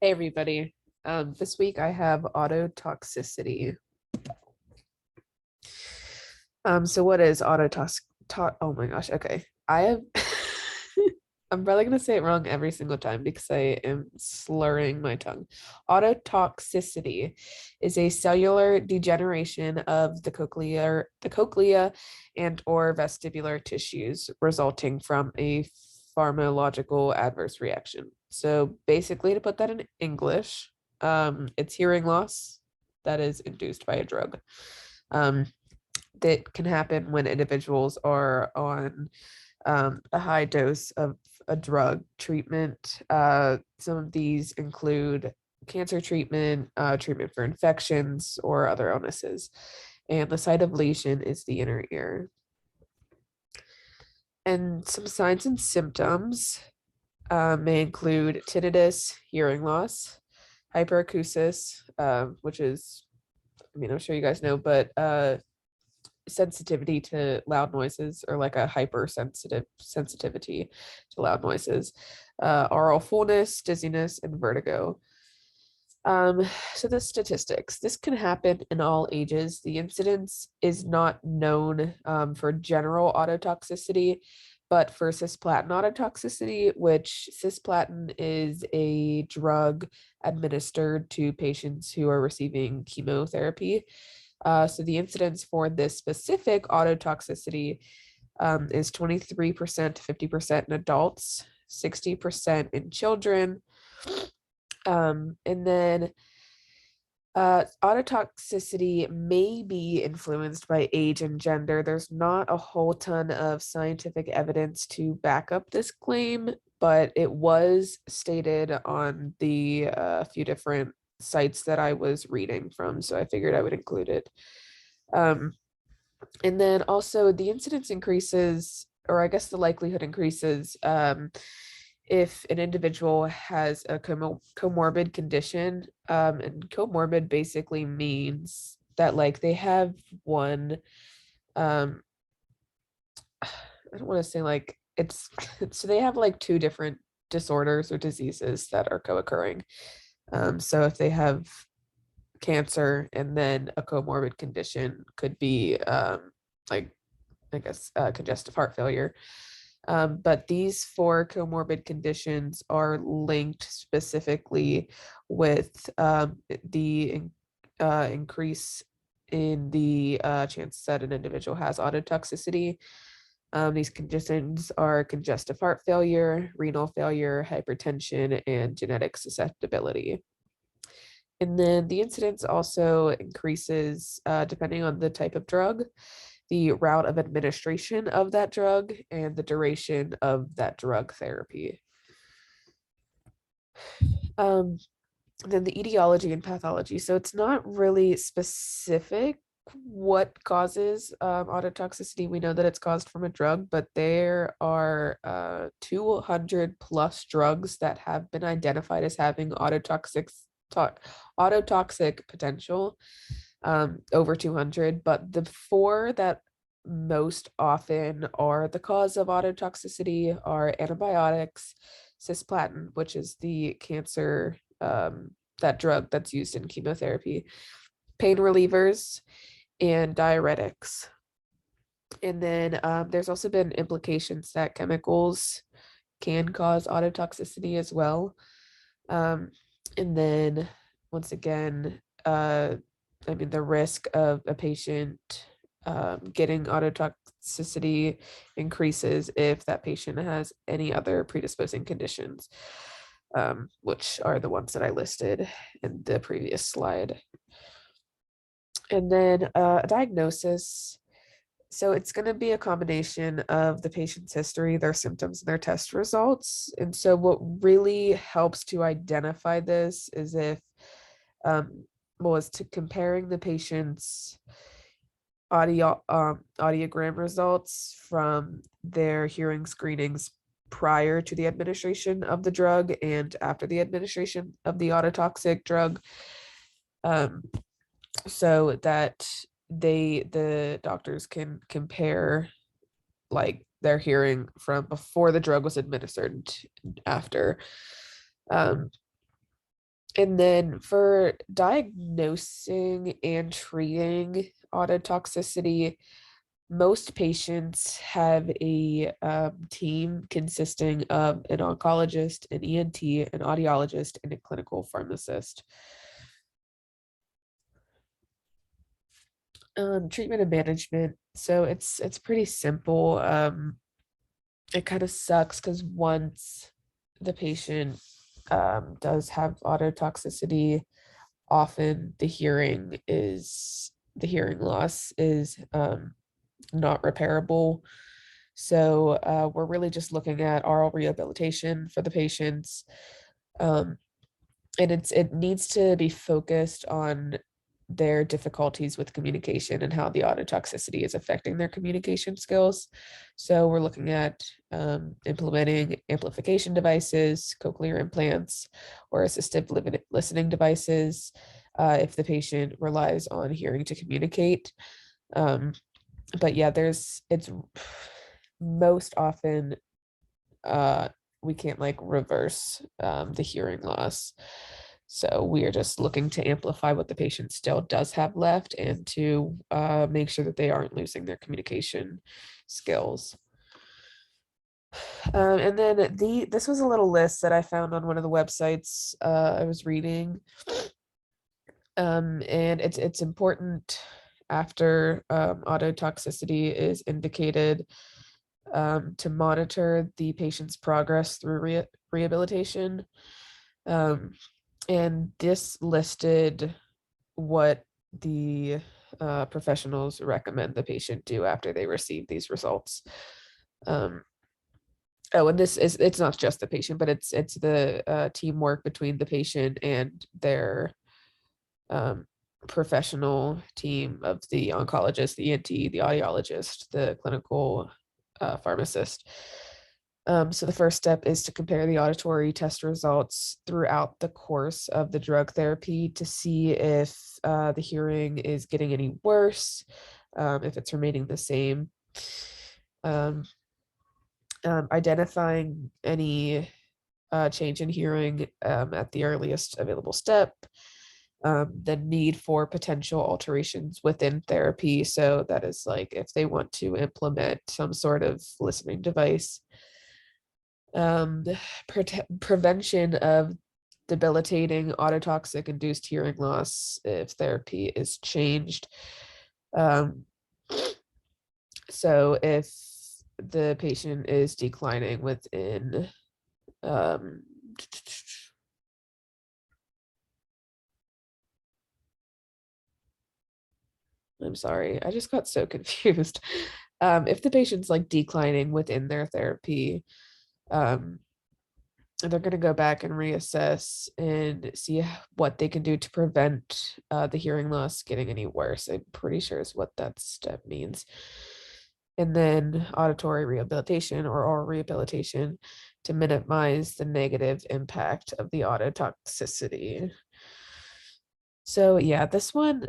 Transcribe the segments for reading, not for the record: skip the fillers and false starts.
Hey everybody. This week I have ototoxicity. So what is oh my gosh, okay. I have I'm probably gonna say it wrong every single time because I am slurring my tongue. Ototoxicity is a cellular degeneration of the cochlea and or vestibular tissues resulting from a pharmacological adverse reaction. So basically, to put that in English, it's hearing loss that is induced by a drug. Um, that can happen when individuals are on a high dose of a drug treatment. Some of these include cancer treatment, treatment for infections, or other illnesses. And the site of lesion is the inner ear. And some signs and symptoms may include tinnitus, hearing loss, hyperacusis, which is, I mean, I'm sure you guys know, but sensitivity to loud noises, or like a hypersensitive sensitivity to loud noises, oral fullness, dizziness, and vertigo. Um, so the statistics, this can happen in all ages. The incidence is not known for general ototoxicity, but for cisplatin ototoxicity, which cisplatin is a drug administered to patients who are receiving chemotherapy. So the incidence for this specific ototoxicity is 23% to 50% in adults, 60% in children. And then autotoxicity may be influenced by age and gender. There's not a whole ton of scientific evidence to back up this claim, but it was stated on the few different sites that I was reading from, so I figured I would include it. Um, and then also the incidence increases, or I guess the likelihood increases, if an individual has a comorbid condition. And comorbid basically means that like they have one, um, I don't want to say like it's, so they have like two different disorders or diseases that are co-occurring. So if they have cancer and then a comorbid condition could be like I guess congestive heart failure. But these four comorbid conditions are linked specifically with the increase in the chance that an individual has ototoxicity. These conditions are congestive heart failure, renal failure, hypertension, and genetic susceptibility. And then the incidence also increases depending on the type of drug, the route of administration of that drug, and the duration of that drug therapy. Um, then the etiology and pathology. So it's not really specific what causes autotoxicity. We know that it's caused from a drug, but there are 200 plus drugs that have been identified as having autotoxic potential, over 200, but the four that most often are the cause of autotoxicity are antibiotics, cisplatin, which is the cancer, that drug that's used in chemotherapy, pain relievers, and diuretics. And then there's also been implications that chemicals can cause autotoxicity as well. Um, and then once again, I mean, the risk of a patient getting autotoxicity increases if that patient has any other predisposing conditions, which are the ones that I listed in the previous slide. And then a diagnosis. So it's going to be a combination of the patient's history, their symptoms, and their test results. And so what really helps to identify this is if, was to comparing the patient's audiogram results from their hearing screenings prior to the administration of the drug and after the administration of the autotoxic drug, um, so that the doctors can compare like their hearing from before the drug was administered and after. Um, And then for diagnosing and treating autotoxicity, most patients have a team consisting of an oncologist, an ENT, an audiologist, and a clinical pharmacist. Treatment and management. So it's pretty simple. It kind of sucks because once the patient does have autotoxicity, often the hearing loss is not repairable. So we're really just looking at oral rehabilitation for the patients. Um, and it needs to be focused on their difficulties with communication and how the autotoxicity is affecting their communication skills. So we're looking at implementing amplification devices, cochlear implants, or assistive listening devices if the patient relies on hearing to communicate. Um, but yeah, it's most often uh we can't like reverse the hearing loss. So we are just looking to amplify what the patient still does have left and to make sure that they aren't losing their communication skills. And then this was a little list that I found on one of the websites I was reading. And it's important after autotoxicity is indicated to monitor the patient's progress through rehabilitation. Um, and this listed what the professionals recommend the patient do after they receive these results. Um, oh, and it's not just the patient, but it's the teamwork between the patient and their um, professional team of the oncologist, the ENT, the audiologist, the clinical pharmacist. So the first step is to compare the auditory test results throughout the course of the drug therapy to see if the hearing is getting any worse, if it's remaining the same. Um, Identifying any change in hearing at the earliest available step, the need for potential alterations within therapy. So that is like if they want to implement some sort of listening device, prevention of debilitating autotoxic induced hearing loss if therapy is changed. Um, so if the patient is declining within um, I'm sorry, I just got so confused. If the patient's like declining within their therapy, um, they're going to go back and reassess and see what they can do to prevent the hearing loss getting any worse. I'm pretty sure is what that step means. And then auditory rehabilitation or oral rehabilitation to minimize the negative impact of the autotoxicity. So yeah, this one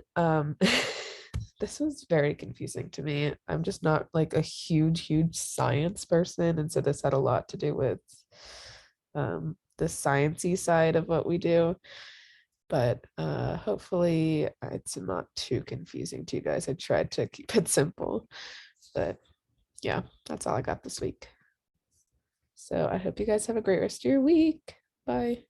this was very confusing to me. I'm just not like a huge science person, and so this had a lot to do with the sciencey side of what we do. But hopefully it's not too confusing to you guys. I tried to keep it simple, but yeah, that's all I got this week. So I hope you guys have a great rest of your week. Bye.